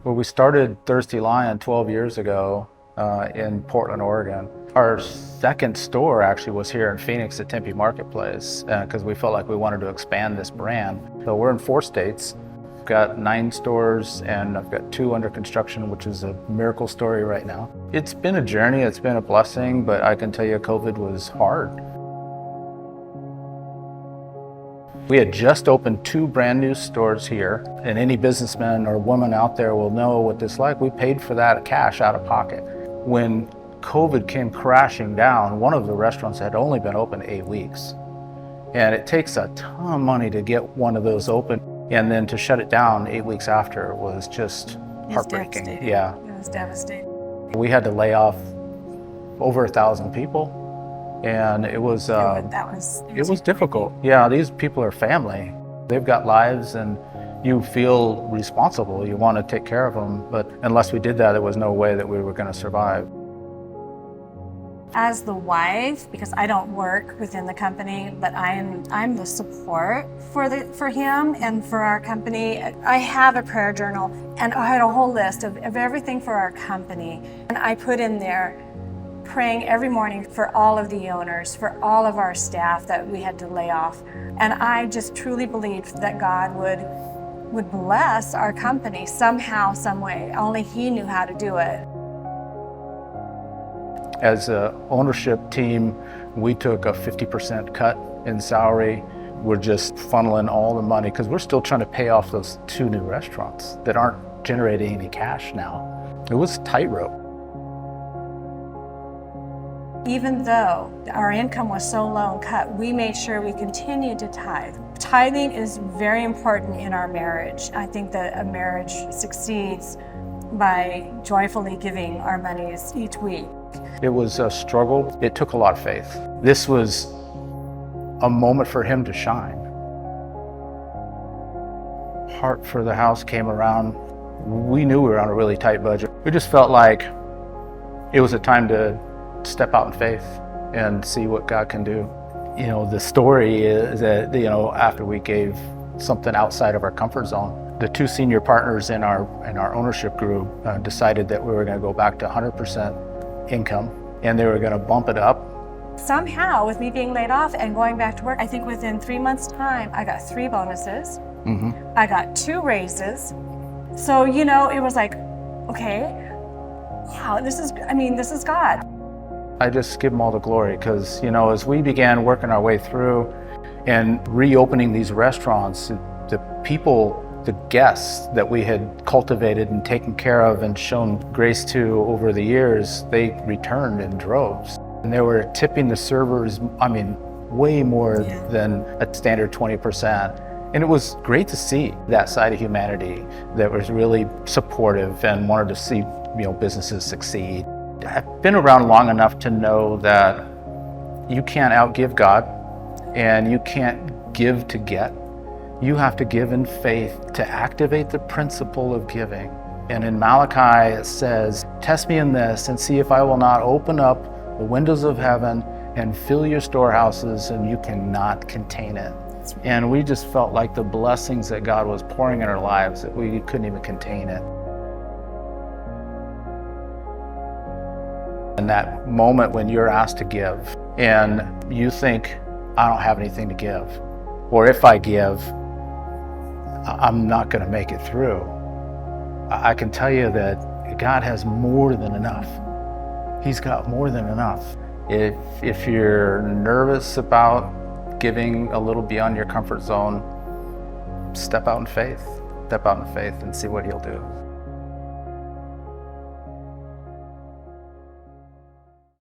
Well, we started Thirsty Lion 12 years ago in Portland, Oregon. Our second store actually was here in Phoenix at Tempe Marketplace because we felt like we wanted to expand this brand. So we're in 4 states. We've got 9 stores and I've got 2 under construction, which is a miracle story right now. It's been a journey, it's been a blessing, but I can tell you COVID was hard. We had just opened 2 brand new stores here, and any businessman or woman out there will know what this is like. We paid for that cash out of pocket. When COVID came crashing down, one of the restaurants had only been open 8 weeks. And it takes a ton of money to get one of those open, and then to shut it down 8 weeks after was just heartbreaking. Yeah. It was devastating. We had to lay off over 1,000 people. And it was difficult. Yeah, these people are family. They've got lives and you feel responsible. You want to take care of them, but unless we did that, there was no way that we were going to survive. As the wife, because I don't work within the company, but I'm the support for him and for our company. I have a prayer journal and I had a whole list of everything for our company. And I put in there praying every morning for all of the owners, for all of our staff that we had to lay off. And I just truly believed that God would bless our company somehow, some way. Only He knew how to do it. As an ownership team, we took a 50% cut in salary. We're just funneling all the money because we're still trying to pay off those 2 new restaurants that aren't generating any cash now. It was tightrope. Even though our income was so low and cut, we made sure we continued to tithe. Tithing is very important in our marriage. I think that a marriage succeeds by joyfully giving our monies each week. It was a struggle. It took a lot of faith. This was a moment for him to shine. Heart for the House came around. We knew we were on a really tight budget. We just felt like it was a time to step out in faith and see what God can do. You know, the story is that, you know, after we gave something outside of our comfort zone, the 2 senior partners in our ownership group decided that we were going to go back to 100% income and they were going to bump it up. Somehow, with me being laid off and going back to work, I think within 3 months' time, I got 3 bonuses. I got 2 raises. So, you know, it was like, okay, wow, this is God. I just give him all the glory because, you know, as we began working our way through and reopening these restaurants, the people, the guests that we had cultivated and taken care of and shown grace to over the years, they returned in droves. And they were tipping the servers, I mean, way more than a standard 20%. And it was great to see that side of humanity that was really supportive and wanted to see, you know, businesses succeed. I've been around long enough to know that you can't outgive God and you can't give to get. You have to give in faith to activate the principle of giving. And in Malachi it says, test me in this and see if I will not open up the windows of heaven and fill your storehouses and you cannot contain it. And we just felt like the blessings that God was pouring in our lives that we couldn't even contain it. And that moment when you're asked to give and you think, I don't have anything to give, or if I give, I'm not going to make it through. I can tell you that God has more than enough. He's got more than enough. If you're nervous about giving a little beyond your comfort zone, step out in faith. Step out in faith and see what He'll do.